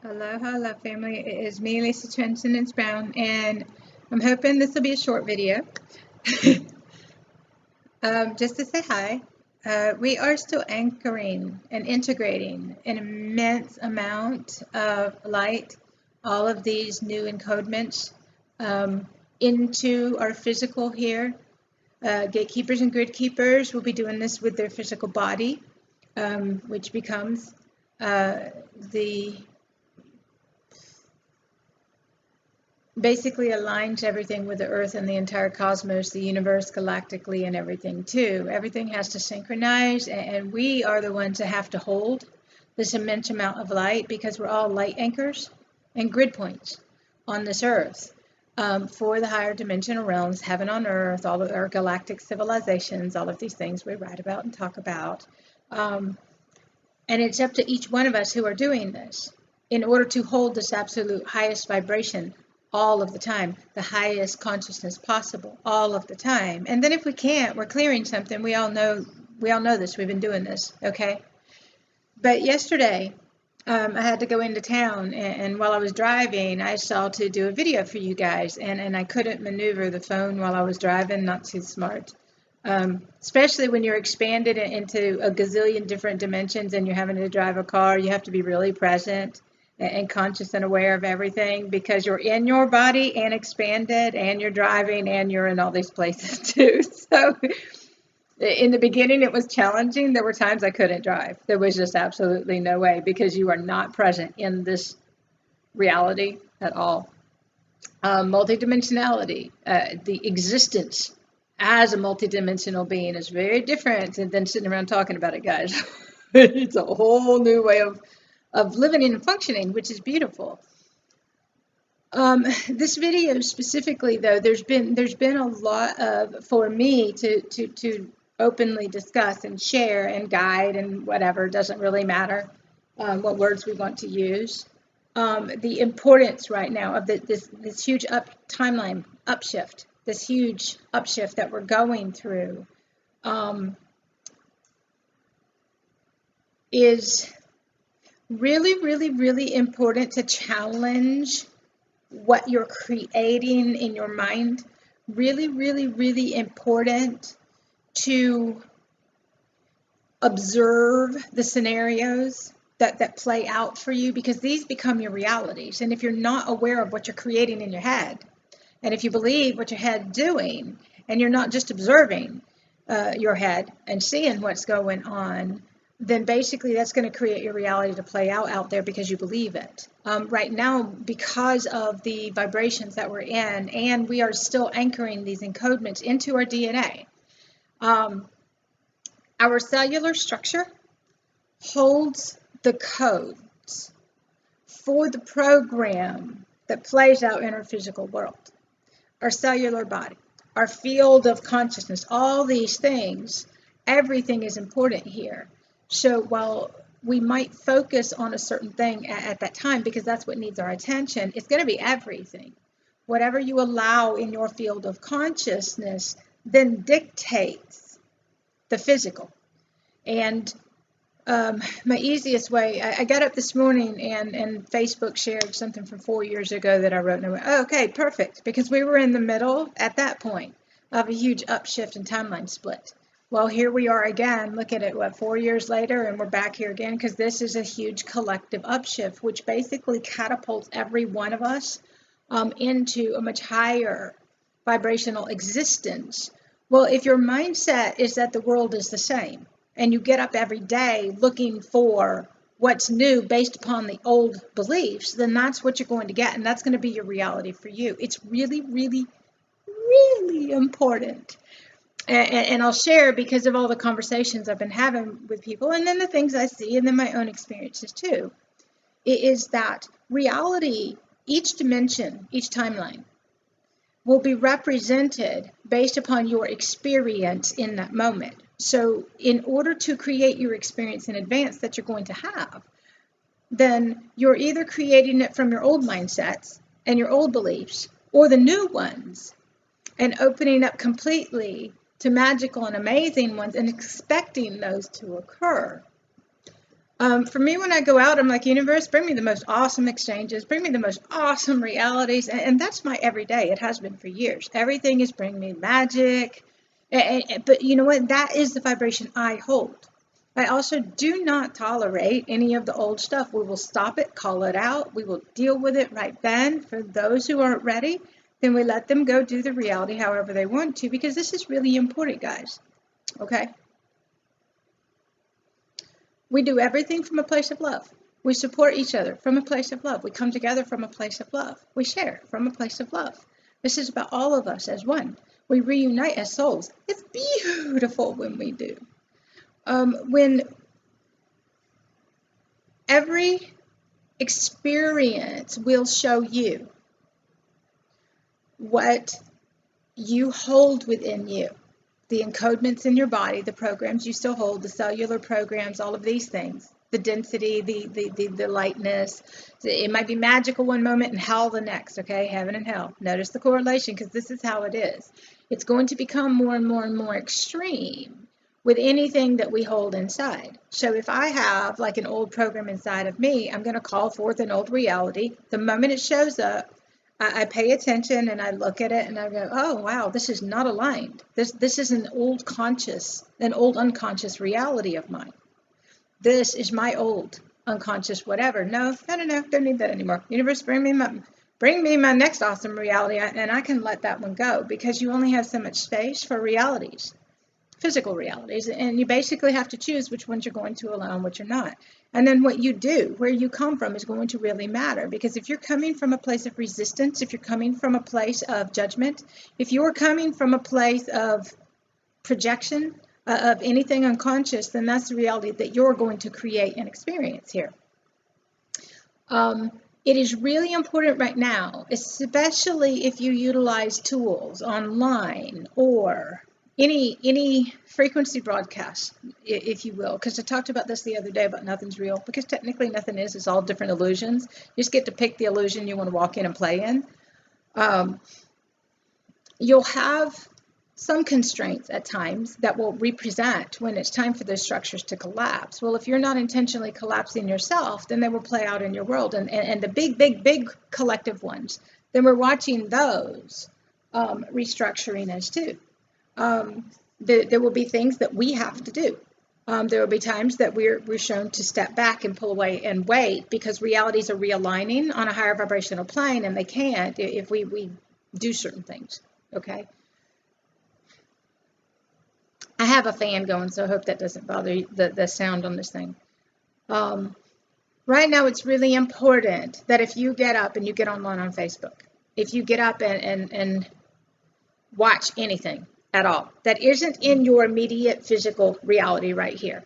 Aloha, love family. It is me, Lisa Transcendence Brown, and I'm hoping this will be a short video. Just to say hi. We are still anchoring and integrating an immense amount of light, all of these new encodements, into our physical here. Gatekeepers and grid keepers will be doing this with their physical body, which becomes the basically aligns everything with the earth and the entire cosmos, the universe galactically, and everything too. Everything has to synchronize, and we are the ones that have to hold this immense amount of light because we're all light anchors and grid points on this earth, for the higher dimensional realms, heaven on earth, all of our galactic civilizations, all of these things we write about and talk about. And it's up to each one of us who are doing this in order to hold this absolute highest vibration all of the time, the highest consciousness possible all of the time. And then if we can't, we're clearing something. We all know this. We've been doing this, okay? But yesterday, I had to go into town, and while I was driving, I saw to do a video for you guys, and I couldn't maneuver the phone while I was driving. Not too smart. Especially when you're expanded into a gazillion different dimensions and you're having to drive a car, you have to be really present and conscious and aware of everything because you're in your body and expanded and you're driving and you're in all these places too. So in the beginning, it was challenging. There were times I couldn't drive. There was just absolutely no way because you are not present in this reality at all. Multidimensionality, the existence as a multidimensional being is very different than sitting around talking about it, guys. It's a whole new way of living and functioning, which is beautiful. This video specifically, though, there's been a lot of, for me to openly discuss and share and guide and whatever, doesn't really matter what words we want to use. The importance right now of this huge timeline upshift, this huge upshift that we're going through, is really, really, really important to challenge what you're creating in your mind. Really, really, really important to observe the scenarios that play out for you, because these become your realities. And if you're not aware of what you're creating in your head, and if you believe what your head's doing, and you're not just observing your head and seeing what's going on, then basically that's going to create your reality to play out there because you believe it. Right now, because of the vibrations that we're in, and we are still anchoring these encodements into our DNA, our cellular structure holds the codes for the program that plays out in our physical world. Our cellular body, our field of consciousness, all these things, everything is important here. So while we might focus on a certain thing at that time because that's what needs our attention, it's going to be everything. Whatever you allow in your field of consciousness then dictates the physical. And my easiest way, I got up this morning and Facebook shared something from 4 years ago that I wrote, and I went, oh, okay, perfect, because we were in the middle at that point of a huge upshift and timeline split. Well, here we are again. Look at it, 4 years later, and we're back here again because this is a huge collective upshift, which basically catapults every one of us into a much higher vibrational existence. Well, if your mindset is that the world is the same, and you get up every day looking for what's new based upon the old beliefs, then that's what you're going to get, and that's going to be your reality for you. It's really, really, really important. And I'll share because of all the conversations I've been having with people, and then the things I see, and then my own experiences too. It is that reality, each dimension, each timeline, will be represented based upon your experience in that moment. So in order to create your experience in advance that you're going to have, then you're either creating it from your old mindsets and your old beliefs or the new ones, and opening up completely to magical and amazing ones and expecting those to occur. For me, when I go out, I'm like, universe, bring me the most awesome exchanges, bring me the most awesome realities. And that's my everyday. It has been for years. Everything is bringing me magic. But you know what? That is the vibration I hold. I also do not tolerate any of the old stuff. We will stop it, call it out. We will deal with it right then. For those who aren't ready, then we let them go do the reality however they want to, because this is really important, guys. Okay? We do everything from a place of love. We support each other from a place of love. We come together from a place of love. We share from a place of love. This is about all of us as one. We reunite as souls. It's beautiful when we do. When every experience will show you what you hold within you. The encodements in your body, the programs you still hold, the cellular programs, all of these things, the density, the lightness. It might be magical one moment and hell the next, okay? Heaven and hell. Notice the correlation, because this is how it is. It's going to become more and more and more extreme with anything that we hold inside. So if I have like an old program inside of me, I'm going to call forth an old reality. The moment it shows up, I pay attention and I look at it and I go, oh, wow, this is not aligned. This is an old unconscious reality of mine. This is my old unconscious whatever. No, don't need that anymore. Universe, bring me my next awesome reality, and I can let that one go, because you only have so much space for realities, physical realities, and you basically have to choose which ones you're going to allow and which you're not. And then what you do, where you come from, is going to really matter, because if you're coming from a place of resistance, if you're coming from a place of judgment, if you're coming from a place of projection, of anything unconscious, then that's the reality that you're going to create and experience here. It is really important right now, especially if you utilize tools online or any frequency broadcast, if you will, because I talked about this the other day about nothing's real, because technically nothing is. It's all different illusions. You just get to pick the illusion you want to walk in and play in. You'll have some constraints at times that will represent when it's time for those structures to collapse. Well, if you're not intentionally collapsing yourself, then they will play out in your world. And the big collective ones, then we're watching those restructuring as too. There will be things that we have to do. There will be times that we're shown to step back and pull away and wait, because realities are realigning on a higher vibrational plane, and they can't if we do certain things. Okay. I have a fan going, so I hope that doesn't bother you, the sound on this thing. Right now, it's really important that if you get up and you get online on Facebook, if you get up and watch anything at all that isn't in your immediate physical reality right here,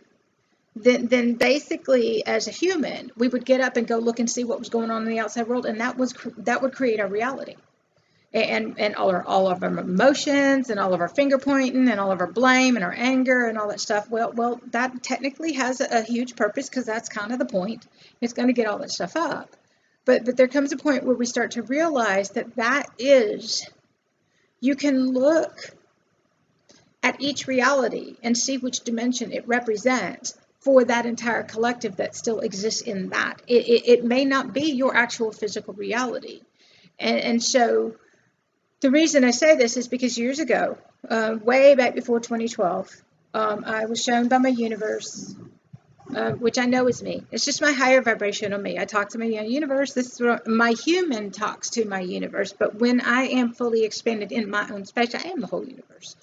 then basically, as a human, we would get up and go look and see what was going on in the outside world, and that would create our reality. And all of our emotions and all of our finger pointing and all of our blame and our anger and all that stuff. Well, that technically has a huge purpose, because that's kind of the point. It's going to get all that stuff up. But there comes a point where we start to realize that is, you can look at each reality and see which dimension it represents for that entire collective that still exists in that. It may not be your actual physical reality. And so the reason I say this is because years ago, way back before 2012, I was shown by my universe, which I know is me. It's just my higher vibrational me. I talk to my universe. This is where my human talks to my universe. But when I am fully expanded in my own space, I am the whole universe.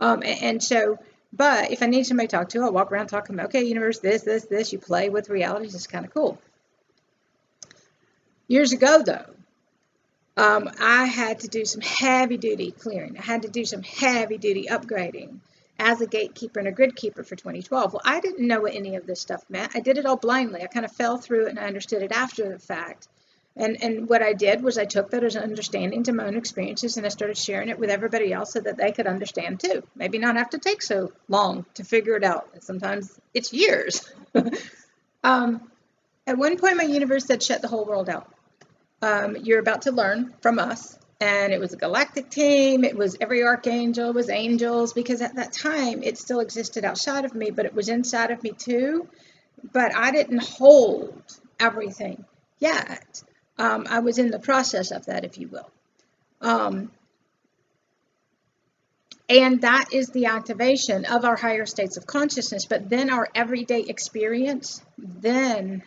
And so, but if I need somebody to talk to, I'll walk around talking about, okay, universe, this. You play with realities. It's kind of cool. Years ago, though, I had to do some heavy duty clearing. I had to do some heavy duty upgrading as a gatekeeper and a grid keeper for 2012. Well, I didn't know what any of this stuff meant. I did it all blindly. I kind of fell through it, and I understood it after the fact. And what I did was I took that as an understanding to my own experiences, and I started sharing it with everybody else so that they could understand too. Maybe not have to take so long to figure it out. Sometimes it's years. At one point, my universe said, shut the whole world out. You're about to learn from us. And it was a galactic team. It was every archangel, it was angels, because at that time it still existed outside of me, but it was inside of me too. but I didn't hold everything yet. I was in the process of that, if you will. And that is the activation of our higher states of consciousness. But then our everyday experience, then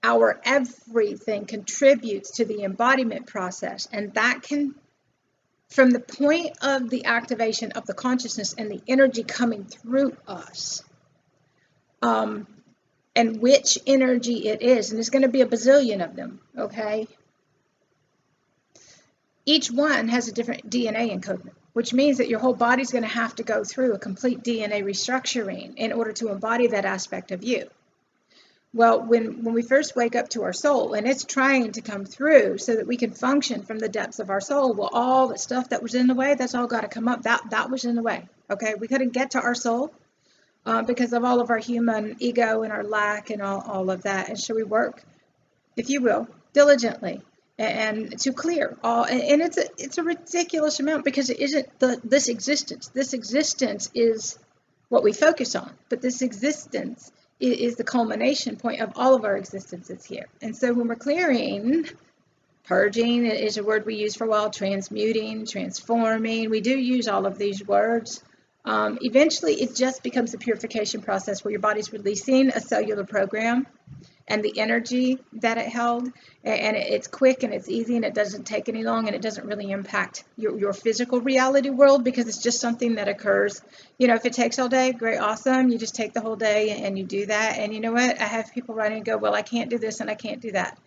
our everything contributes to the embodiment process. And that can, from the point of the activation of the consciousness and the energy coming through us, and which energy it is, and there's going to be a bazillion of them, okay? Each one has a different DNA encodement, which means that your whole body's going to have to go through a complete DNA restructuring in order to embody that aspect of you. Well, when we first wake up to our soul, and it's trying to come through so that we can function from the depths of our soul, well, all the stuff that was in the way, that's all got to come up. That was in the way, okay? We couldn't get to our soul because of all of our human ego and our lack and all of that. And so we work, if you will, diligently and to clear all. And it's a ridiculous amount because it isn't this existence. This existence is what we focus on, but this existence is the culmination point of all of our existences here. And so when we're clearing, purging is a word we use for a while, transmuting, transforming, we do use all of these words. Eventually it just becomes a purification process where your body's releasing a cellular program and the energy that it held, and it's quick and it's easy and it doesn't take any long and it doesn't really impact your physical reality world because it's just something that occurs. You know, if it takes all day, great, awesome. You just take the whole day and you do that. And you know what? I have people writing and go, well, I can't do this and I can't do that.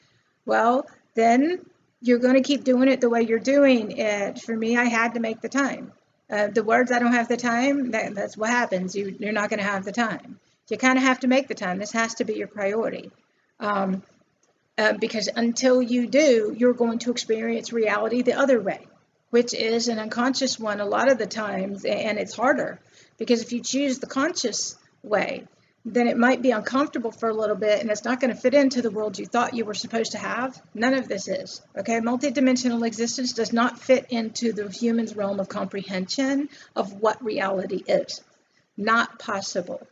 Well, then you're going to keep doing it the way you're doing it. For me, I had to make the time. The words, I don't have the time, that's what happens. You're not going to have the time. You kind of have to make the time. This has to be your priority. Because until you do, you're going to experience reality the other way, which is an unconscious one a lot of the times, and it's harder because if you choose the conscious way, then it might be uncomfortable for a little bit and it's not going to fit into the world you thought you were supposed to have. None of this is, okay? Multidimensional existence does not fit into the human's realm of comprehension of what reality is. Not possible.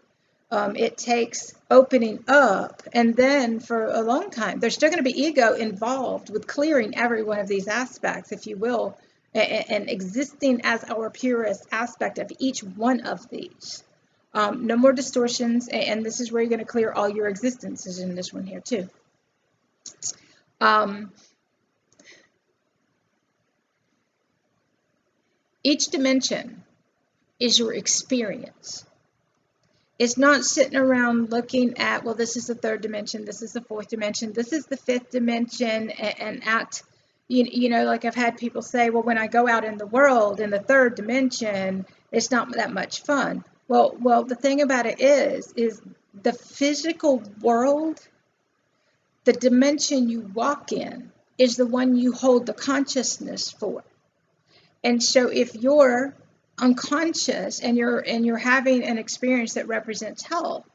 It takes opening up, and then for a long time, there's still going to be ego involved with clearing every one of these aspects, if you will, and existing as our purest aspect of each one of these. No more distortions, and this is where you're going to clear all your existences in this one here too. Each dimension is your experience. It's not sitting around looking at, well, this is the third dimension, this is the fourth dimension, this is the fifth dimension, and at, you know, like I've had people say, well, when I go out in the world in the third dimension, it's not that much fun. Well, the thing about it is the physical world, the dimension you walk in, is the one you hold the consciousness for. And so if you're unconscious and you're having an experience that represents hell,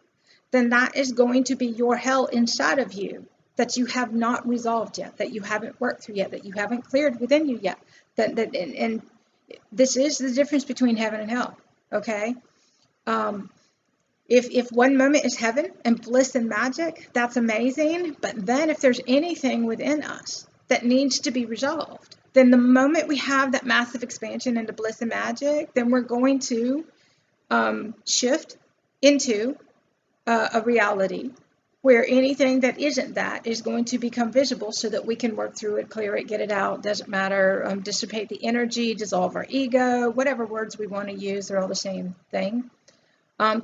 then that is going to be your hell inside of you that you have not resolved yet, that you haven't worked through yet, that you haven't cleared within you yet. And this is the difference between heaven and hell, okay? If one moment is heaven and bliss and magic, that's amazing. But then if there's anything within us that needs to be resolved, then the moment we have that massive expansion into bliss and magic, then we're going to shift into a reality where anything that isn't that is going to become visible so that we can work through it, clear it, get it out, doesn't matter, dissipate the energy, dissolve our ego, whatever words we want to use, they're all the same thing.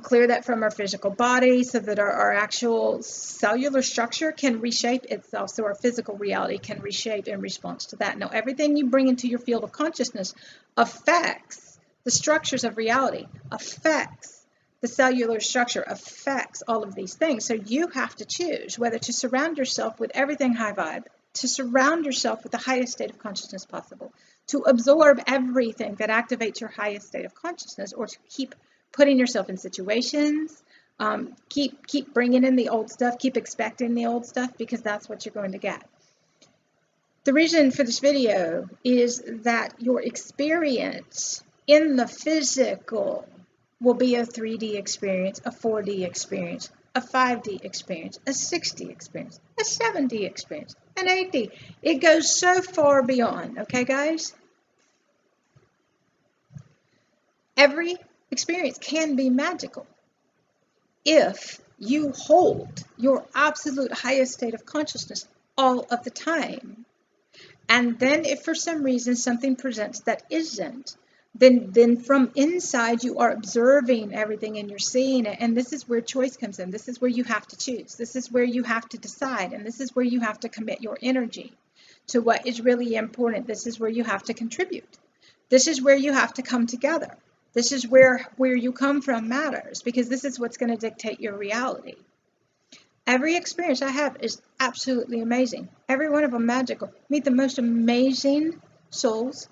Clear that from our physical body so that our actual cellular structure can reshape itself, so our physical reality can reshape in response to that. Now, everything you bring into your field of consciousness affects the structures of reality, affects the cellular structure, affects all of these things. So you have to choose whether to surround yourself with everything high vibe, to surround yourself with the highest state of consciousness possible, to absorb everything that activates your highest state of consciousness, or to keep putting yourself in situations, keep bringing in the old stuff, keep expecting the old stuff, because that's what you're going to get. The reason for this video is that your experience in the physical will be a 3D experience, a 4D experience, a 5D experience, a 6D experience, a 7D experience, an 8D. It goes so far beyond, okay, guys? Every experience can be magical if you hold your absolute highest state of consciousness all of the time. And then if for some reason something presents that isn't, then from inside you are observing everything and you're seeing it. And this is where choice comes in. This is where you have to choose. This is where you have to decide. And this is where you have to commit your energy to what is really important. This is where you have to contribute. This is where you have to come together. This is where you come from matters, because this is what's going to dictate your reality. Every experience I have is absolutely amazing. Every one of them magical. Meet the most amazing souls,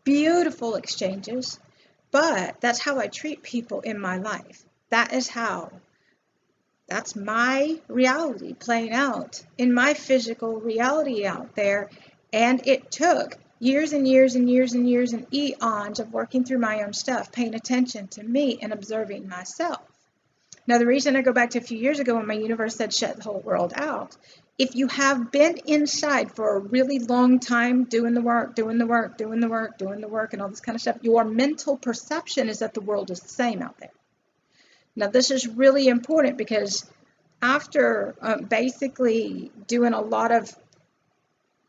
beautiful exchanges, but that's how I treat people in my life. That's my reality playing out in my physical reality out there. And it took years and years and years and years and eons of working through my own stuff, paying attention to me and observing myself. Now, the reason I go back to a few years ago when my universe said shut the whole world out, if you have been inside for a really long time doing the work, and all this kind of stuff, your mental perception is that the world is the same out there. Now, this is really important because after basically doing a lot of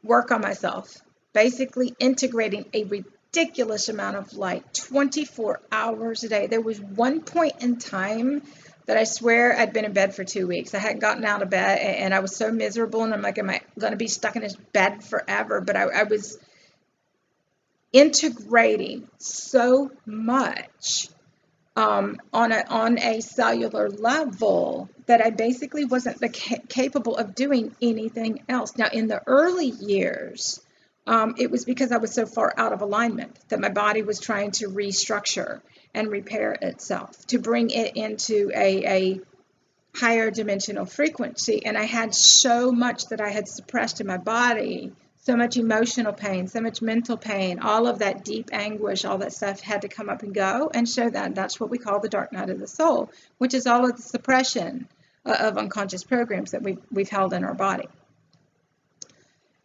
work on myself, basically integrating a ridiculous amount of light 24 hours a day, there was one point in time that I swear I'd been in bed for 2 weeks. I hadn't gotten out of bed and I was so miserable, and I'm like, am I going to be stuck in this bed forever? But I was integrating so much on a cellular level that I basically wasn't capable of doing anything else. Now, in the early years, it was because I was so far out of alignment that my body was trying to restructure and repair itself to bring it into a higher dimensional frequency. And I had so much that I had suppressed in my body, so much emotional pain, so much mental pain, all of that deep anguish, all that stuff had to come up and go. And so that's what we call the dark night of the soul, which is all of the suppression of unconscious programs that we've held in our body.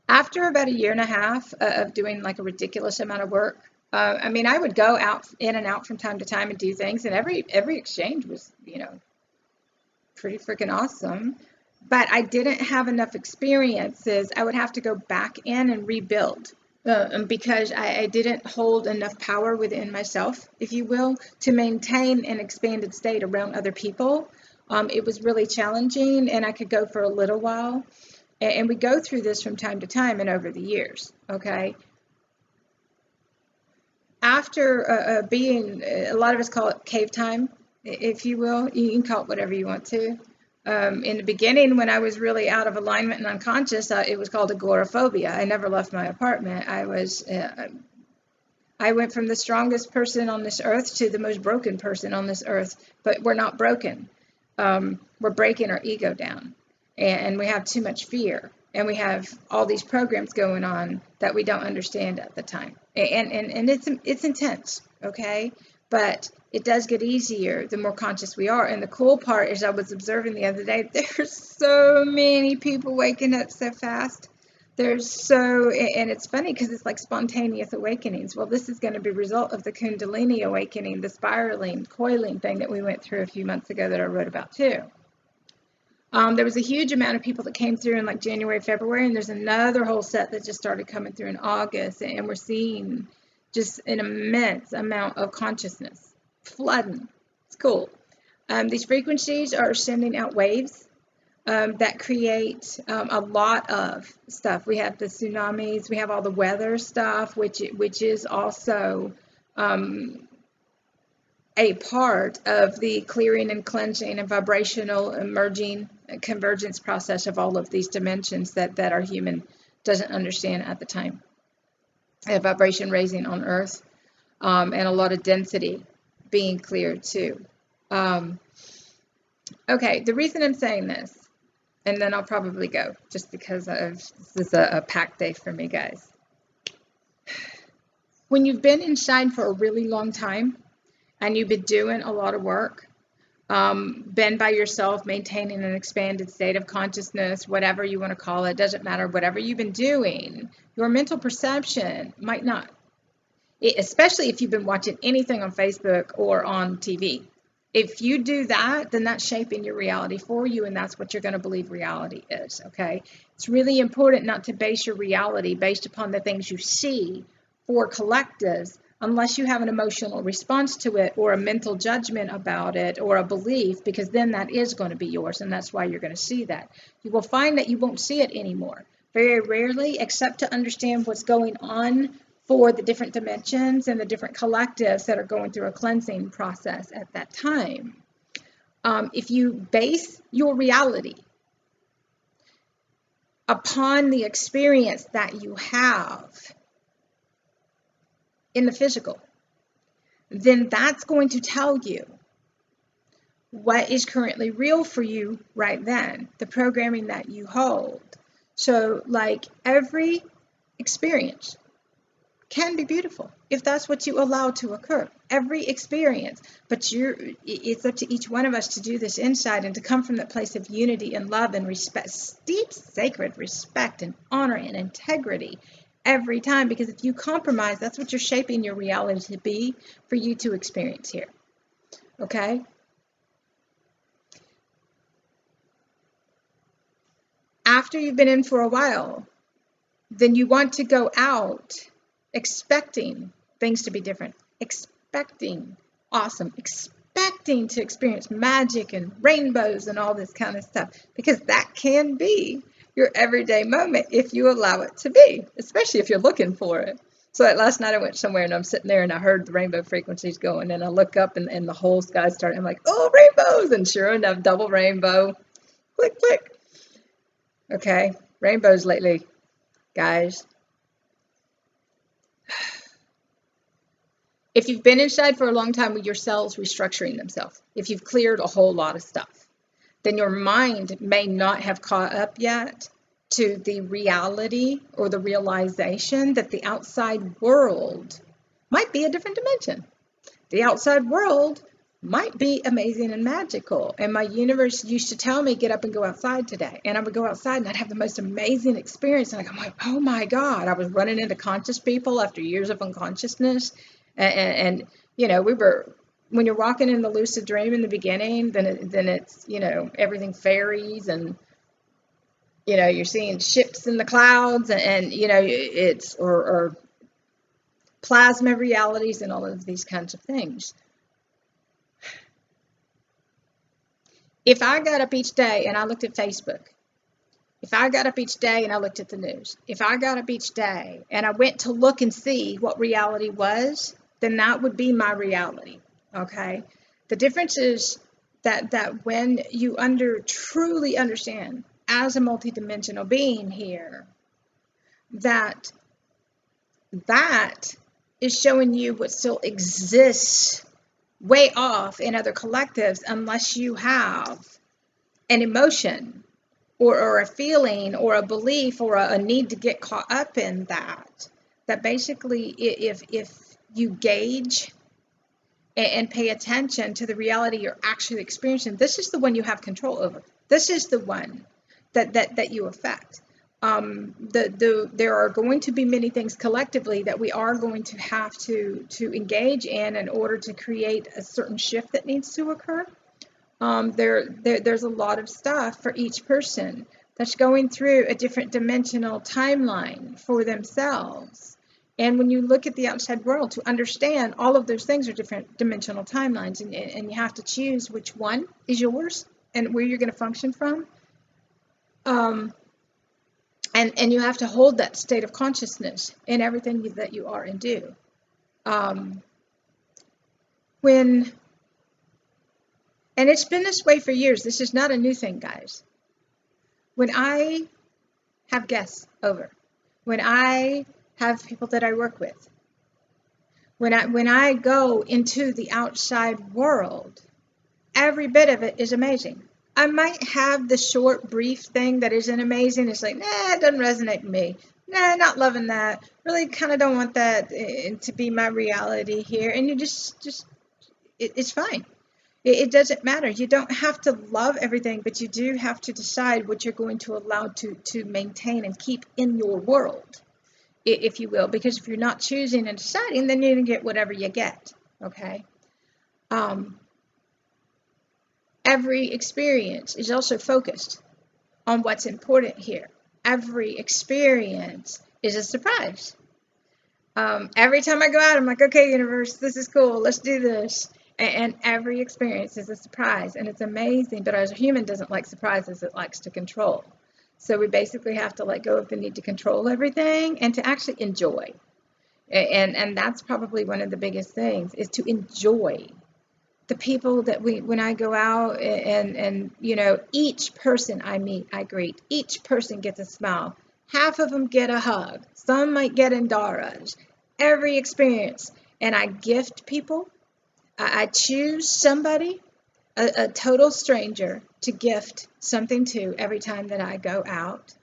After about 1.5 years of doing like a ridiculous amount of work, I would go in and out from time to time and do things, and every exchange was, pretty freaking awesome. But I didn't have enough experiences. I would have to go back in and rebuild because I didn't hold enough power within myself, if you will, to maintain an expanded state around other people. It was really challenging, and I could go for a little while. And we go through this from time to time and over the years, okay? After being, a lot of us call it cave time, if you will. You can call it whatever you want to. In the beginning, when I was really out of alignment and unconscious, it was called agoraphobia. I never left my apartment. I went from the strongest person on this earth to the most broken person on this earth, but we're not broken. We're breaking our ego down. And we have too much fear, and we have all these programs going on that we don't understand at the time. And it's intense, okay? But it does get easier the more conscious we are. And the cool part is I was observing the other day, there's so many people waking up so fast. And it's funny because it's like spontaneous awakenings. Well, this is going to be a result of the Kundalini awakening, the spiraling, coiling thing that we went through a few months ago that I wrote about too. There was a huge amount of people that came through in like January, February, and there's another whole set that just started coming through in August, and we're seeing just an immense amount of consciousness flooding. It's cool. These frequencies are sending out waves that create a lot of stuff. We have the tsunamis, we have all the weather stuff, which is also a part of the clearing and cleansing and vibrational emerging convergence process of all of these dimensions that our human doesn't understand at the time. A vibration raising on Earth, and a lot of density being cleared too. Okay, the reason I'm saying this, and then I'll probably go, just because this is a packed day for me, guys. When you've been inside for a really long time, and you've been doing a lot of work, been by yourself, maintaining an expanded state of consciousness, whatever you want to call it, doesn't matter. Whatever you've been doing, your mental perception might not, especially if you've been watching anything on Facebook or on TV. If you do that, then that's shaping your reality for you, and that's what you're going to believe reality is, okay? It's really important not to base your reality based upon the things you see for collectives, unless you have an emotional response to it or a mental judgment about it or a belief, because then that is going to be yours, and that's why you're going to see that. You will find that you won't see it anymore. Very rarely, except to understand what's going on for the different dimensions and the different collectives that are going through a cleansing process at that time. If you base your reality upon the experience that you have in the physical, then that's going to tell you what is currently real for you right then, the programming that you hold. So, like, every experience can be beautiful if that's what you allow to occur. Every experience, but it's up to each one of us to do this insight and to come from that place of unity and love and respect, deep sacred respect and honor and integrity every time, because if you compromise, that's what you're shaping your reality to be for you to experience here. Okay? After you've been in for a while, then you want to go out expecting things to be different, expecting awesome, expecting to experience magic and rainbows and all this kind of stuff, because that can be your everyday moment if you allow it to be, especially if you're looking for it. So like last night I went somewhere and I'm sitting there and I heard the rainbow frequencies going, and I look up and the whole sky started. I'm like, oh, rainbows! And sure enough, double rainbow. Click, click. Okay, rainbows lately, guys. If you've been inside for a long time with your cells restructuring themselves, if you've cleared a whole lot of stuff, then your mind may not have caught up yet to the reality or the realization that the outside world might be a different dimension. The outside world might be amazing and magical. And my universe used to tell me, get up and go outside today. And I would go outside and I'd have the most amazing experience. And I'm like, oh my God, I was running into conscious people after years of unconsciousness. And you know, when you're walking in the lucid dream in the beginning, then it's, you know, everything fairies and, you know, you're seeing ships in the clouds and you know, it's, or plasma realities and all of these kinds of things. If I got up each day and I looked at Facebook, if I got up each day and I looked at the news, if I got up each day and I went to look and see what reality was, then that would be my reality, okay? The difference is that when you truly understand as a multidimensional being here, that is showing you what still exists way off in other collectives, unless you have an emotion or a feeling or a belief or a need to get caught up in that basically if you gauge and pay attention to the reality you're actually experiencing, this is the one you have control over. This is the one that you affect. There are going to be many things collectively that we are going to have to engage in order to create a certain shift that needs to occur. There's a lot of stuff for each person that's going through a different dimensional timeline for themselves. And when you look at the outside world, to understand all of those things are different dimensional timelines, and you have to choose which one is yours and where you're going to function from. And you have to hold that state of consciousness in everything that you are and do. And it's been this way for years. This is not a new thing, guys. When I have guests over, when I have people that I work with, when I go into the outside world, every bit of it is amazing. I might have the short, brief thing that isn't amazing. It's like, nah, it doesn't resonate with me. Nah, not loving that. Really kind of don't want that to be my reality here. And you just it's fine. It doesn't matter. You don't have to love everything, but you do have to decide what you're going to allow to maintain and keep in your world, if you will. Because if you're not choosing and deciding, then you're going to get whatever you get. Okay. Every experience is also focused on what's important here. Every experience is a surprise. Every time I go out, I'm like, okay, universe, this is cool. Let's do this. And every experience is a surprise, and it's amazing. But as a human doesn't like surprises, it likes to control. So we basically have to let go of the need to control everything and to actually enjoy. And that's probably one of the biggest things, is to enjoy the people that when I go out, and each person I meet, I greet. Each person gets a smile. Half of them get a hug. Some might get Indaras. Every experience. And I gift people. I choose somebody, a total stranger, to gift something to every time that I go out.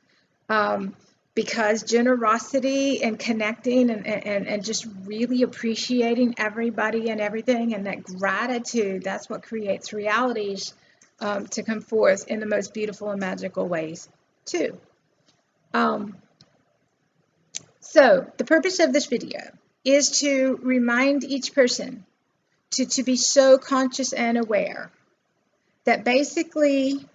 Because generosity and connecting and just really appreciating everybody and everything, and that gratitude, that's what creates realities to come forth in the most beautiful and magical ways too. So the purpose of this video is to remind each person to be so conscious and aware that basically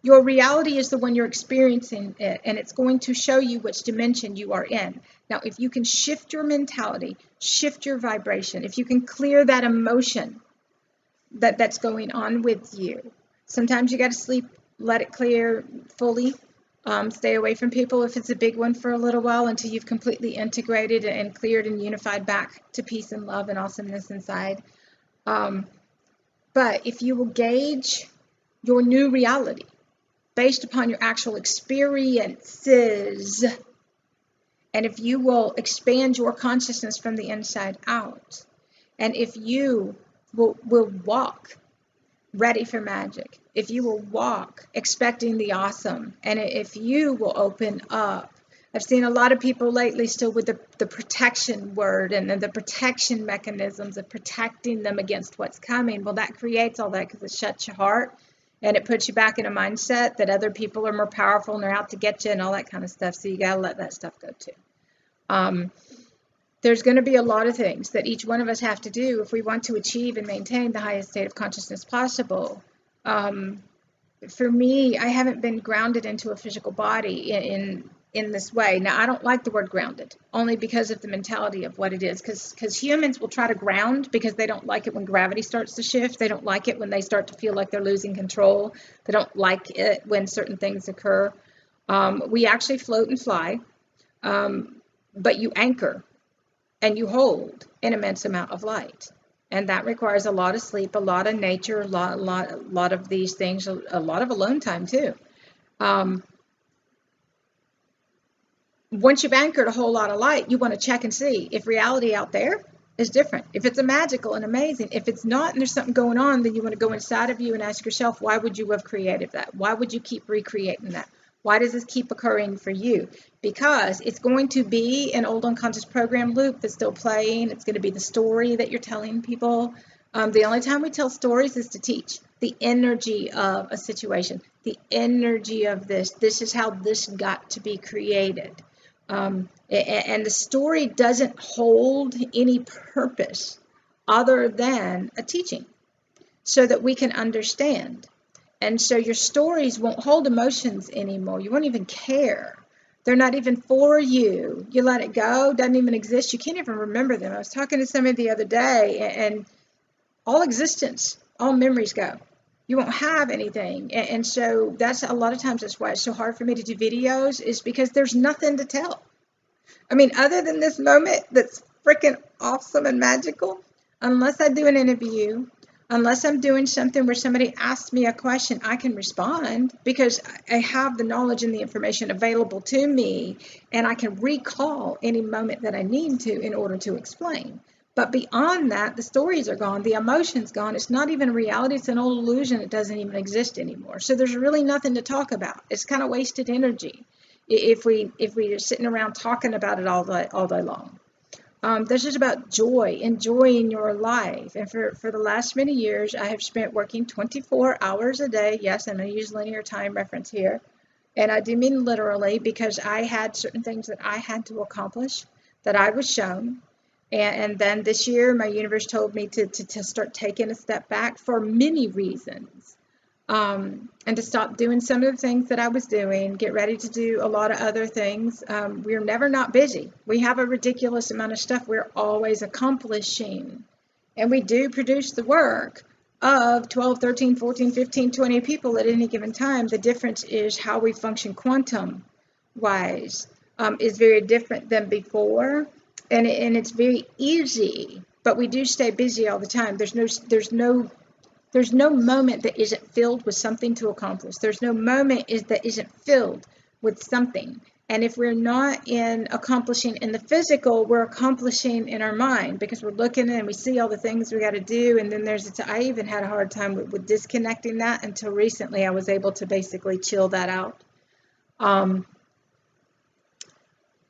your reality is the one you're experiencing it, and it's going to show you which dimension you are in. Now, if you can shift your mentality, shift your vibration, if you can clear that emotion that's going on with you, sometimes you got to sleep, let it clear fully. Stay away from people if it's a big one for a little while until you've completely integrated and cleared and unified back to peace and love and awesomeness inside. But if you will gauge your new reality based upon your actual experiences, and if you will expand your consciousness from the inside out, and if you will walk ready for magic, if you will walk expecting the awesome, and if you will open up. I've seen a lot of people lately still with the protection word and the protection mechanisms of protecting them against what's coming. Well, that creates all that because it shuts your heart and it puts you back in a mindset that other people are more powerful and they're out to get you and all that kind of stuff. So you got to let that stuff go too. There's going to be a lot of things that each one of us have to do if we want to achieve and maintain the highest state of consciousness possible. For me, I haven't been grounded into a physical body in this way. Now, I don't like the word grounded, only because of the mentality of what it is, because humans will try to ground because they don't like it when gravity starts to shift. They don't like it when they start to feel like they're losing control. They don't like it when certain things occur. We actually float and fly, but you anchor and you hold an immense amount of light. And that requires a lot of sleep, a lot of nature, a lot of these things, a lot of alone time too. Once you've anchored a whole lot of light, you want to check and see if reality out there is different. If it's a magical and amazing. If it's not and there's something going on, then you want to go inside of you and ask yourself, why would you have created that? Why would you keep recreating that? Why does this keep occurring for you? Because it's going to be an old unconscious program loop that's still playing. It's going to be the story that you're telling people. The only time we tell stories is to teach the energy of a situation, the energy of this. This is how this got to be created. And the story doesn't hold any purpose other than a teaching so that we can understand. And so your stories won't hold emotions anymore. You won't even care. They're not even for you. You let it go, doesn't even exist. You can't even remember them. I was talking to somebody the other day, and all existence, all memories go. You won't have anything. And so that's a lot of times that's why it's so hard for me to do videos, is because there's nothing to tell. I mean, other than this moment that's freaking awesome and magical, unless I do an interview, unless I'm doing something where somebody asks me a question, I can respond because I have the knowledge and the information available to me, and I can recall any moment that I need to in order to explain. But beyond that, the stories are gone, the emotion's gone. It's not even a reality. It's an old illusion. It doesn't even exist anymore. So there's really nothing to talk about. It's kind of wasted energy if we're sitting around talking about it all day long. This is about joy, enjoying your life. And for the last many years, I have spent working 24 hours a day. Yes, I'm going to use linear time reference here. And I do mean literally, because I had certain things that I had to accomplish that I was shown. And then this year, my universe told me to start taking a step back for many reasons. And to stop doing some of the things that I was doing, get ready to do a lot of other things. We're never not busy. We have a ridiculous amount of stuff we're always accomplishing. And we do produce the work of 12, 13, 14, 15, 20 people at any given time. The difference is how we function quantum-wise is very different than before. And it's very easy, but we do stay busy all the time. There's no moment that isn't filled with something to accomplish. There's no moment that isn't filled with something. And if we're not in accomplishing in the physical, we're accomplishing in our mind, because we're looking and we see all the things we got to do. And then I even had a hard time with disconnecting that until recently. I was able to basically chill that out.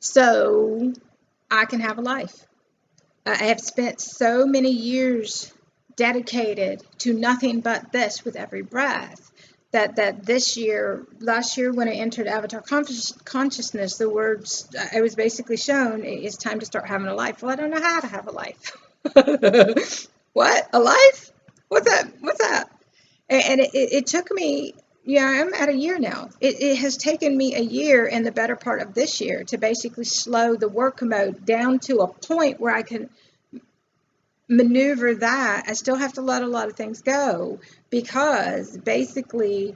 So I can have a life. I have spent so many years dedicated to nothing but this with every breath, that last year when I entered Avatar Consciousness, the words I was basically shown, it's time to start having a life. Well, I don't know how to have a life. What? A life? What's that? And it took me, I'm at a year now. It has taken me a year and the better part of this year to basically slow the work mode down to a point where I can maneuver that. I still have to let a lot of things go, because basically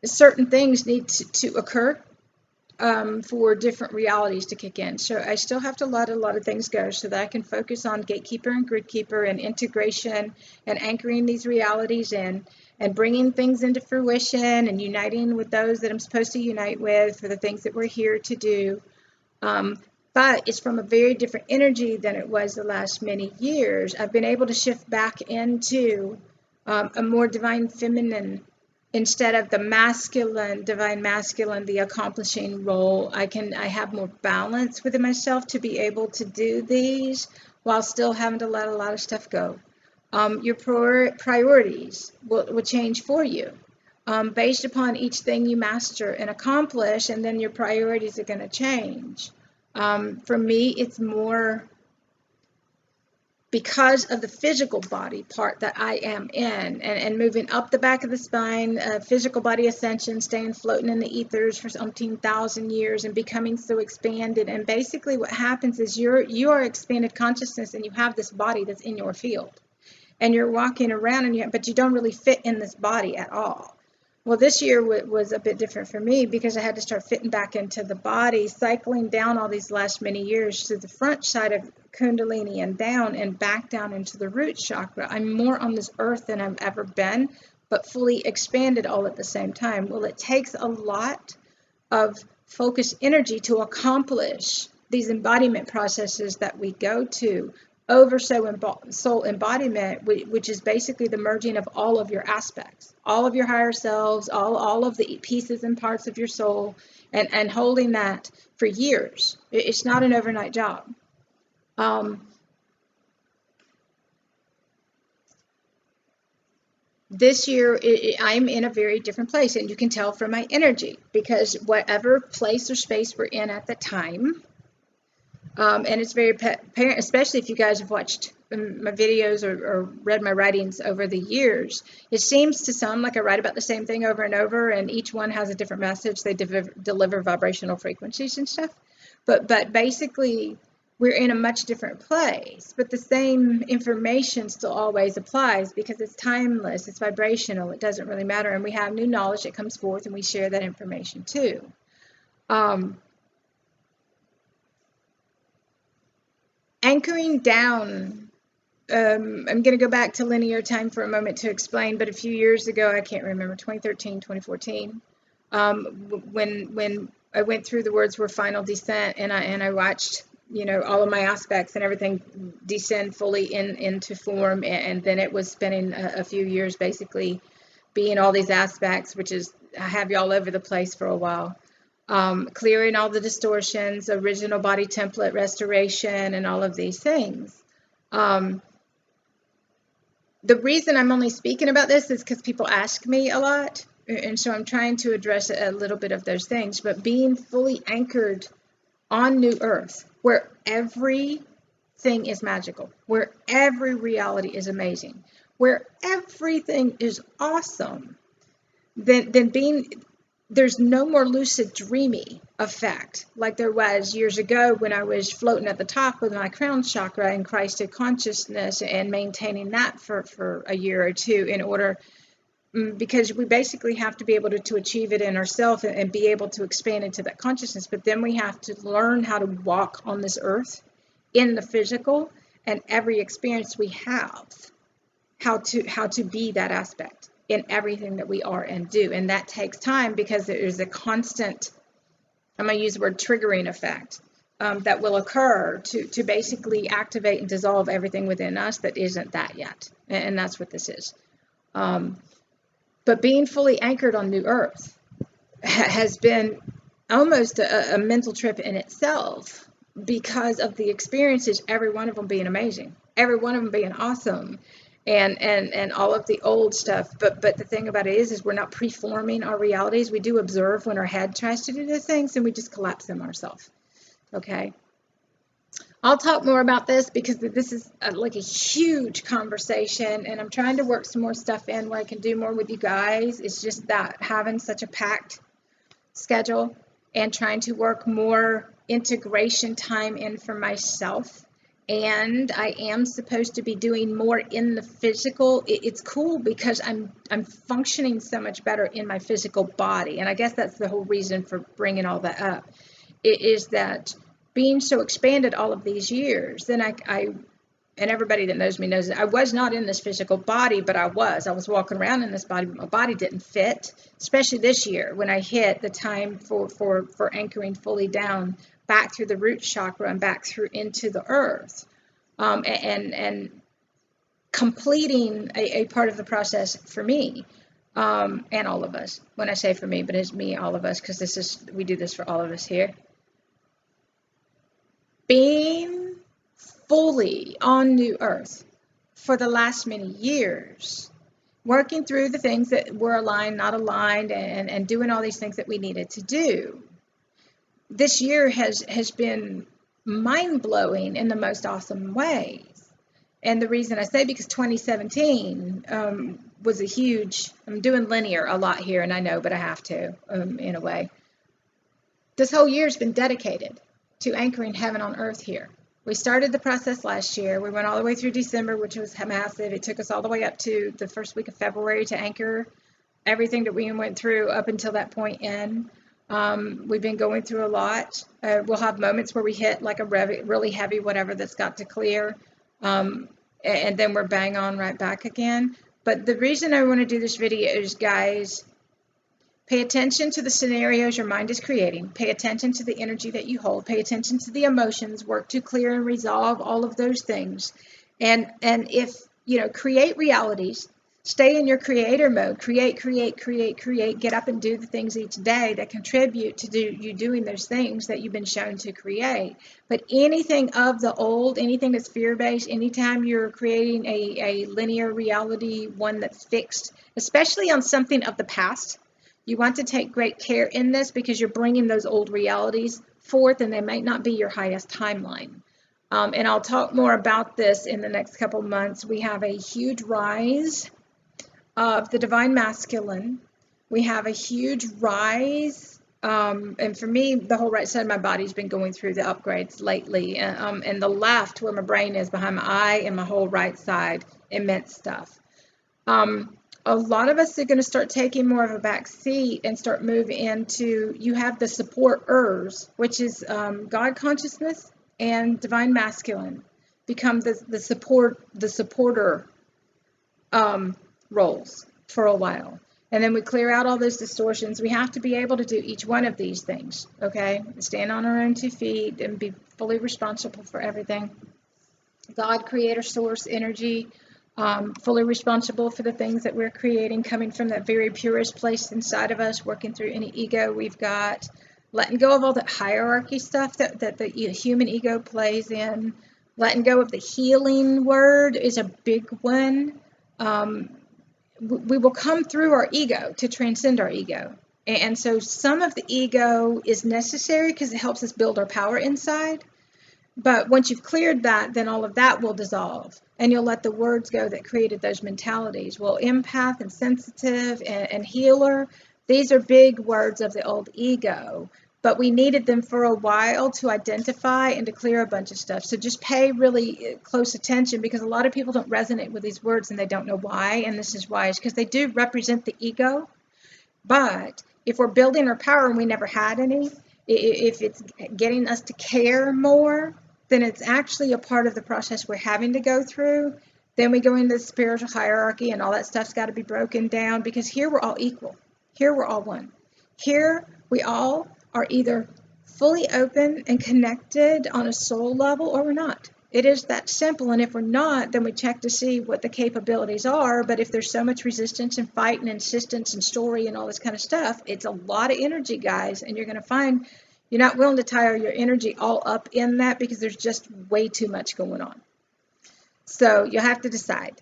certain things need to occur for different realities to kick in. So I still have to let a lot of things go so that I can focus on gatekeeper and gridkeeper and integration and anchoring these realities in, and bringing things into fruition and uniting with those that I'm supposed to unite with for the things that we're here to do. But it's from a very different energy than it was the last many years. I've been able to shift back into a more divine feminine instead of the masculine, divine masculine, the accomplishing role. I have more balance within myself to be able to do these while still having to let a lot of stuff go. Your priorities will change for you based upon each thing you master and accomplish, and then your priorities are going to change. For me, it's more because of the physical body part that I am in, and moving up the back of the spine, physical body ascension, staying floating in the ethers for umpteen thousand years and becoming so expanded. And basically what happens is you are expanded consciousness, and you have this body that's in your field, and you're walking around, but you don't really fit in this body at all. Well, this year was a bit different for me, because I had to start fitting back into the body, cycling down all these last many years to the front side of Kundalini and down and back down into the root chakra. I'm more on this earth than I've ever been, but fully expanded all at the same time. Well, it takes a lot of focused energy to accomplish these embodiment processes that we go to. Soul embodiment, which is basically the merging of all of your aspects, all of your higher selves, all of the pieces and parts of your soul, and holding that for years. It's not an overnight job. This year, I'm in a very different place, and you can tell from my energy, because whatever place or space we're in at the time, and it's very apparent, especially if you guys have watched my videos or read my writings over the years. It seems to some like I write about the same thing over and over, and each one has a different message. They deliver vibrational frequencies and stuff. But basically, we're in a much different place. But the same information still always applies, because it's timeless, it's vibrational, it doesn't really matter. And we have new knowledge that comes forth, and we share that information too. Anchoring down, I'm going to go back to linear time for a moment to explain, but a few years ago, I can't remember, 2013, 2014, when I went through the words were final descent, and I watched, all of my aspects and everything descend fully into form, and then it was spending a few years basically being all these aspects, which is, I have you all over the place for a while. clearing all the distortions, original body template restoration, and all of these things. The reason I'm only speaking about this is because people ask me a lot, and so I'm trying to address a little bit of those things. But being fully anchored on New Earth, where everything is magical, where every reality is amazing, where everything is awesome, then there's no more lucid dreamy effect like there was years ago when I was floating at the top with my crown chakra and Christed consciousness and maintaining that for a year or two in order, because we basically have to be able to achieve it in ourselves and be able to expand into that consciousness. But then we have to learn how to walk on this earth in the physical, and every experience we have, how to be that aspect in everything that we are and do. And that takes time because there is a constant, I'm going to use the word triggering effect, that will occur to basically activate and dissolve everything within us that isn't that yet. And that's what this is. But being fully anchored on New Earth has been almost a mental trip in itself because of the experiences, every one of them being amazing, every one of them being awesome. And all of the old stuff, but the thing about it is we're not preforming our realities. We do observe when our head tries to do those things, and we just collapse them ourselves. Okay. I'll talk more about this because this is like a huge conversation, and I'm trying to work some more stuff in where I can do more with you guys. It's just that having such a packed schedule and trying to work more integration time in for myself. And I am supposed to be doing more in the physical. It's cool because I'm functioning so much better in my physical body. And I guess that's the whole reason for bringing all that up. It is that being so expanded all of these years, then I and everybody that knows me knows that I was not in this physical body, but I was walking around in this body, but my body didn't fit, especially this year when I hit the time for anchoring fully down back through the root chakra and back through into the earth, and completing a part of the process for me, and all of us. When I say for me, but it's me, all of us, because we do this for all of us here. Being fully on New Earth for the last many years, working through the things that were aligned, not aligned, and doing all these things that we needed to do. This year has been mind-blowing in the most awesome ways. And the reason I say because 2017 was a huge, I'm doing linear a lot here, and I know, but I have to, in a way. This whole year has been dedicated to anchoring heaven on earth here. We started the process last year. We went all the way through December, which was massive. It took us all the way up to the first week of February to anchor everything that we went through up until that point in. We've been going through a lot. We'll have moments where we hit like a really heavy whatever that's got to clear, and then we're bang on right back again. But the reason I want to do this video is, guys, pay attention to the scenarios your mind is creating. Pay attention to the energy that you hold. Pay attention to the emotions. Work to clear and resolve all of those things. And if, create realities. Stay in your creator mode. Create. Get up and do the things each day that contribute to you doing those things that you've been shown to create. But anything of the old, anything that's fear-based, anytime you're creating a linear reality, one that's fixed, especially on something of the past, you want to take great care in this because you're bringing those old realities forth, and they might not be your highest timeline. And I'll talk more about this in the next couple months. We have a huge rise of the divine masculine. We have a huge rise, and for me, the whole right side of my body's been going through the upgrades lately, and the left, where my brain is behind my eye, and my whole right side, immense stuff. A lot of us are going to start taking more of a back seat and start moving into, you have the supporters, which is God consciousness and divine masculine become the supporter roles for a while. And then we clear out all those distortions. We have to be able to do each one of these things, okay? Stand on our own 2 feet and be fully responsible for everything. God, creator, source, energy, fully responsible for the things that we're creating, coming from that very purest place inside of us, working through any ego we've got, letting go of all that hierarchy stuff that the human ego plays in, letting go of the healing word is a big one. We will come through our ego to transcend our ego. And so some of the ego is necessary because it helps us build our power inside. But once you've cleared that, then all of that will dissolve, and you'll let the words go that created those mentalities. Well, empath and sensitive and healer, these are big words of the old ego, but we needed them for a while to identify and to clear a bunch of stuff. So just pay really close attention, because a lot of people don't resonate with these words and they don't know why. And this is why. It's because they do represent the ego. But if we're building our power and we never had any, if it's getting us to care more, then it's actually a part of the process we're having to go through. Then we go into the spiritual hierarchy, and all that stuff's got to be broken down, because here we're all equal. Here we're all one. Here we all are either fully open and connected on a soul level, or we're not. It is that simple. And if we're not, then we check to see what the capabilities are. But if there's so much resistance and fight and insistence and story and all this kind of stuff, it's a lot of energy, guys. And you're going to find you're not willing to tire your energy all up in that, because there's just way too much going on. So you'll have to decide.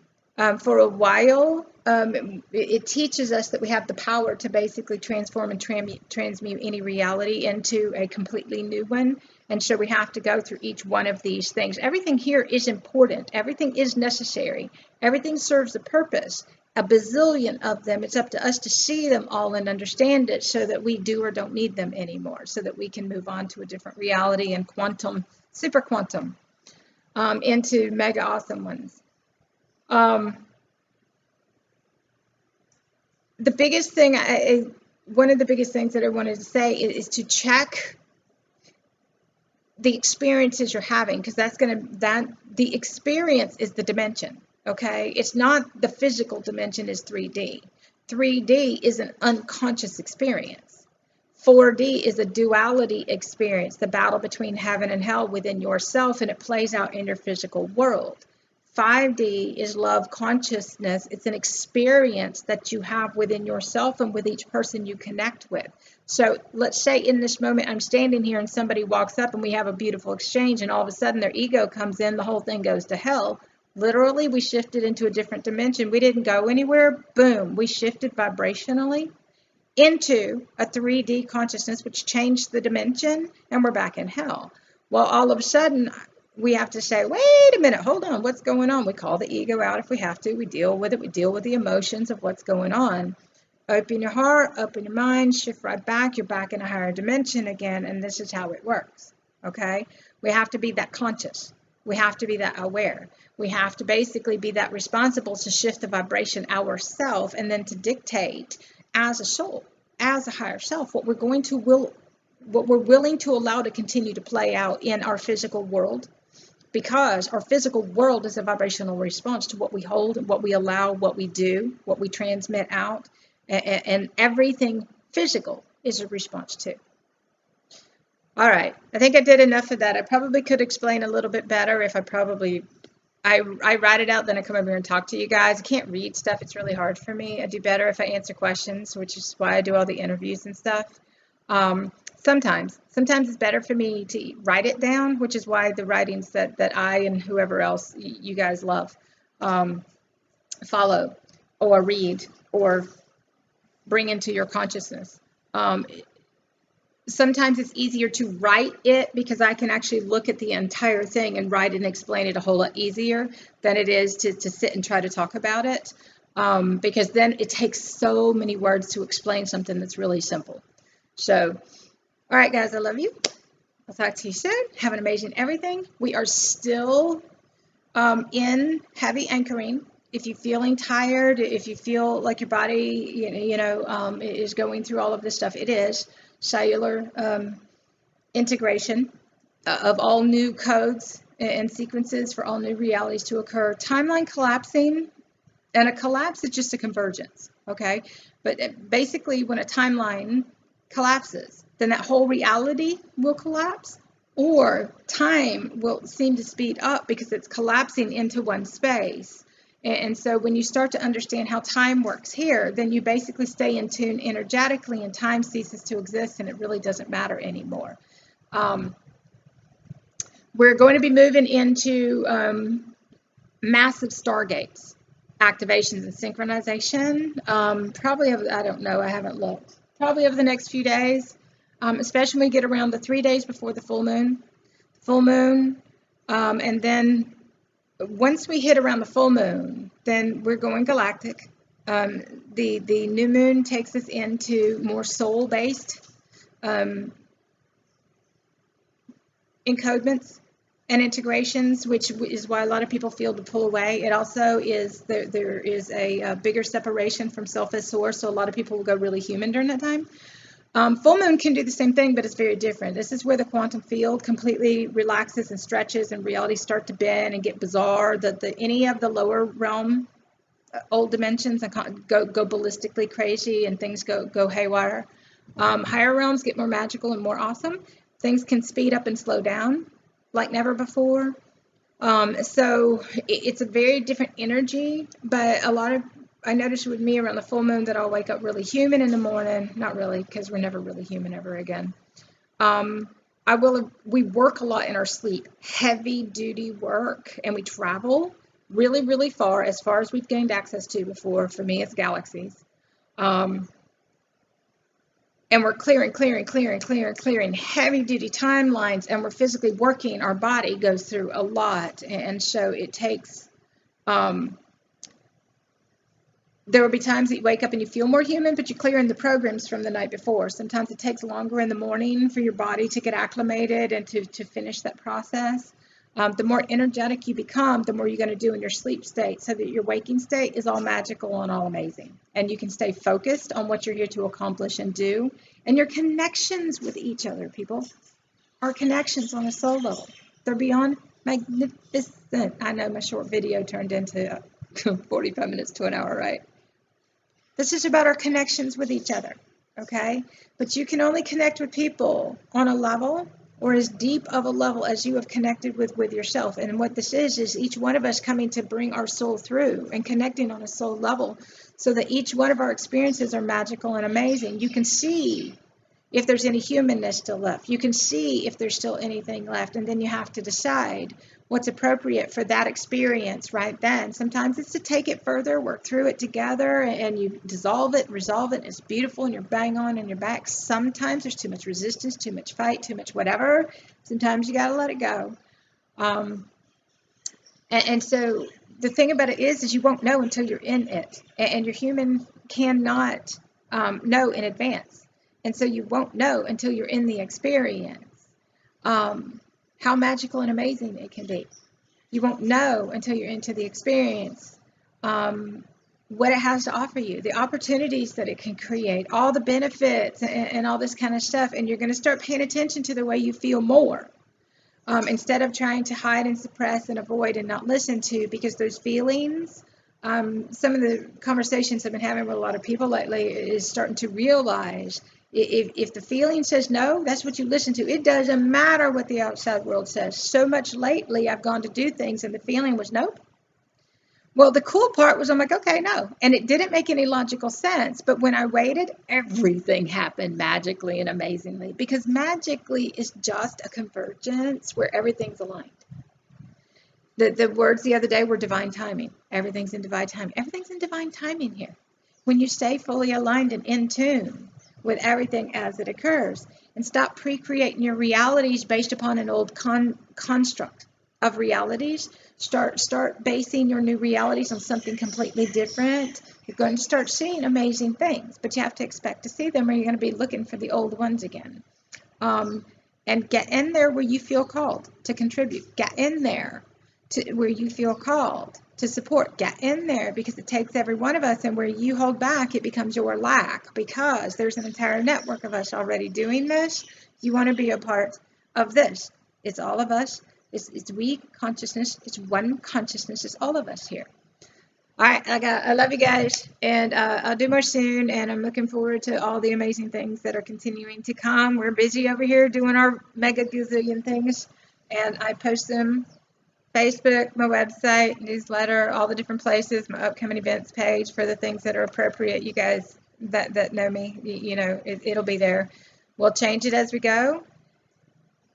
For a while, it teaches us that we have the power to basically transform and transmute any reality into a completely new one. And so we have to go through each one of these things. Everything here is important. Everything is necessary. Everything serves a purpose. A bazillion of them. It's up to us to see them all and understand it, so that we do or don't need them anymore, so that we can move on to a different reality and quantum, super quantum, into mega awesome ones. The biggest thing, one of the biggest things that I wanted to say is to check the experiences you're having, because the experience is the dimension. Okay, it's not the physical dimension is 3D. 3D is an unconscious experience. 4D is a duality experience, the battle between heaven and hell within yourself, and it plays out in your physical world. 5D is love consciousness. It's an experience that you have within yourself and with each person you connect with. So let's say in this moment, I'm standing here and somebody walks up and we have a beautiful exchange, and all of a sudden their ego comes in, the whole thing goes to hell. Literally, we shifted into a different dimension. We didn't go anywhere. Boom. We shifted vibrationally into a 3D consciousness, which changed the dimension, and we're back in hell. Well, all of a sudden, we have to say, wait a minute, hold on, what's going on? We call the ego out if we have to. We deal with it. We deal with the emotions of what's going on. Open your heart, open your mind, shift right back. You're back in a higher dimension again, and this is how it works, okay? We have to be that conscious. We have to be that aware. We have to basically be that responsible to shift the vibration ourselves, and then to dictate as a soul, as a higher self, what we're willing to allow to continue to play out in our physical world, because our physical world is a vibrational response to what we hold and what we allow, what we do, what we transmit out, and everything physical is a response to. All right, I think I did enough of that. I probably could explain a little bit better if I write it out, then I come over here and talk to you guys. I can't read stuff. It's really hard for me. I do better if I answer questions, which is why I do all the interviews and stuff. Sometimes it's better for me to write it down, which is why the writings that I and whoever else you guys love follow or read or bring into your consciousness. Sometimes it's easier to write it, because I can actually look at the entire thing and write and explain it a whole lot easier than it is to sit and try to talk about it, because then it takes so many words to explain something that's really simple. So, all right, guys, I love you. I'll talk to you soon. Have an amazing everything. We are still in heavy anchoring. If you're feeling tired, if you feel like your body, is going through all of this stuff, it is. Cellular integration of all new codes and sequences for all new realities to occur. Timeline collapsing, and a collapse is just a convergence, okay? But basically, when a timeline collapses, then that whole reality will collapse, or time will seem to speed up because it's collapsing into one space. And so when you start to understand how time works here, then you basically stay in tune energetically, and time ceases to exist, and it really doesn't matter anymore. We're going to be moving into massive stargates, activations and synchronization. Probably, I don't know, I haven't looked. Probably over the next few days, especially when we get around the 3 days before the full moon. And then once we hit around the full moon, then we're going galactic. The new moon takes us into more soul-based encodements and integrations, which is why a lot of people feel to pull away. It also is, there is a bigger separation from self as source, so a lot of people will go really human during that time. Full moon can do the same thing, but it's very different. This is where the quantum field completely relaxes and stretches, and realities start to bend and get bizarre. Any of the lower realm, old dimensions, go ballistically crazy, and things go haywire. Higher realms get more magical and more awesome. Things can speed up and slow down like never before. So it's a very different energy, but I notice with me around the full moon that I'll wake up really human in the morning. Not really, because we're never really human ever again. We work a lot in our sleep, heavy duty work, and we travel really, really far as we've gained access to before. For me, it's galaxies. And we're clearing heavy duty timelines, and we're physically working. Our body goes through a lot, and so it takes, there will be times that you wake up and you feel more human, but you're clearing the programs from the night before. Sometimes it takes longer in the morning for your body to get acclimated and to finish that process. The more energetic you become, the more you're going to do in your sleep state, so that your waking state is all magical and all amazing. And you can stay focused on what you're here to accomplish and do. And your connections with each other, people, are connections on a soul level. They're beyond magnificent. I know my short video turned into 45 minutes to an hour, right? This is about our connections with each other, okay? But you can only connect with people on a level, or as deep of a level as you have connected with yourself. And what this is each one of us coming to bring our soul through and connecting on a soul level, so that each one of our experiences are magical and amazing. You can see if there's any humanness still left. You can see if there's still anything left, and then you have to decide what's appropriate for that experience right then. Sometimes it's to take it further, work through it together, and you dissolve it, resolve it, and it's beautiful, and you're bang on in your back. Sometimes there's too much resistance, too much fight, too much whatever. Sometimes you got to let it go. And so the thing about it is you won't know until you're in it, and your human cannot know in advance. And so you won't know until you're in the experience how magical and amazing it can be. You won't know until you're into the experience what it has to offer you, the opportunities that it can create, all the benefits and all this kind of stuff. And you're going to start paying attention to the way you feel more, instead of trying to hide and suppress and avoid and not listen to, because those feelings, some of the conversations I've been having with a lot of people lately is starting to realize, if the feeling says no, that's what you listen to. It doesn't matter what the outside world says. So much lately I've gone to do things and the feeling was nope. Well, the cool part was I'm like, okay, no. And it didn't make any logical sense. But when I waited, everything happened magically and amazingly, because magically is just a convergence where everything's aligned. The words the other day were divine timing. Everything's in divine timing. Everything's in divine timing here. When you stay fully aligned and in tune with everything as it occurs, and stop pre-creating your realities based upon an old construct of realities. Start basing your new realities on something completely different. You're going to start seeing amazing things, but you have to expect to see them, or you're going to be looking for the old ones again. And get in there where you feel called to contribute. Get in there to where you feel called to support. Get in there, because it takes every one of us, and where you hold back, it becomes your lack, because there's an entire network of us already doing this. You want to be a part of this. It's all of us. It's we consciousness. It's one consciousness. It's all of us here. All right, I love you guys, and I'll do more soon, and I'm looking forward to all the amazing things that are continuing to come. We're busy over here doing our mega gazillion things, and I post them Facebook, my website, newsletter, all the different places, my upcoming events page for the things that are appropriate. You guys that know me, you know, it'll be there. We'll change it as we go.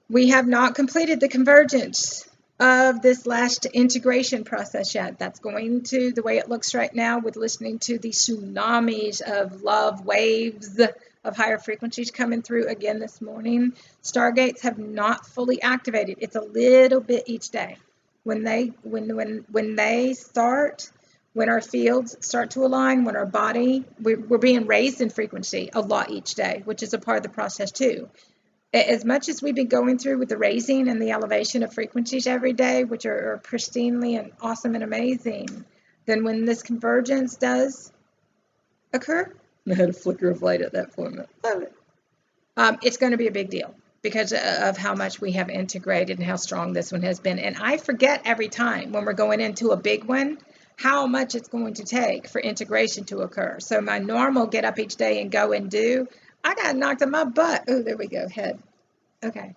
We have not completed the convergence of this last integration process yet. That's going to, the way it looks right now, with listening to the tsunamis of love waves of higher frequencies coming through again this morning. Stargates have not fully activated. It's a little bit each day. When they start, when our fields start to align, when our body, we're being raised in frequency a lot each day, which is a part of the process too. As much as we've been going through with the raising and the elevation of frequencies every day, which are pristinely and awesome and amazing, then when this convergence does occur, I had a flicker of light at that point. Love it. It's going to be a big deal because of how much we have integrated and how strong this one has been. And I forget every time when we're going into a big one, how much it's going to take for integration to occur. So my normal get up each day and go and do, I got knocked on my butt. Oh, there we go, head. Okay.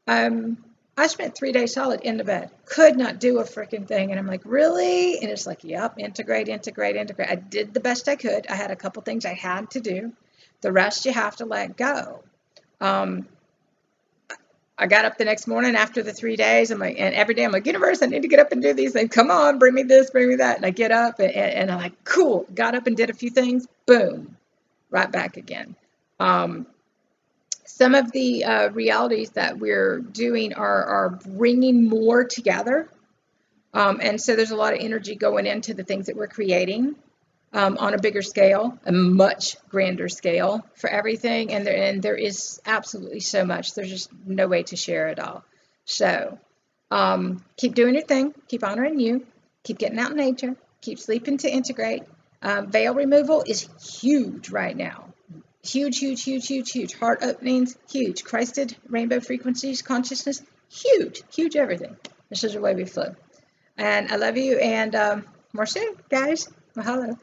I spent 3 days solid in the bed. Could not do a freaking thing. And I'm like, really? And it's like, yep, integrate. I did the best I could. I had a couple things I had to do. The rest you have to let go. I got up the next morning after the 3 days. I'm like, and every day I'm like, universe, I need to get up and do these things. Come on, bring me this, bring me that. And I get up and I'm like, cool. Got up and did a few things. Boom. Right back again. Some of the realities that we're doing are bringing more together. And so there's a lot of energy going into the things that we're creating on a bigger scale, a much grander scale for everything. And there is absolutely so much. There's just no way to share it all. So keep doing your thing. Keep honoring you. Keep getting out in nature. Keep sleeping to integrate. Veil removal is huge right now. Huge. Heart openings, huge. Christed rainbow frequencies, consciousness, huge everything. This is the way we flow. And I love you, and more soon, guys. Mahalo.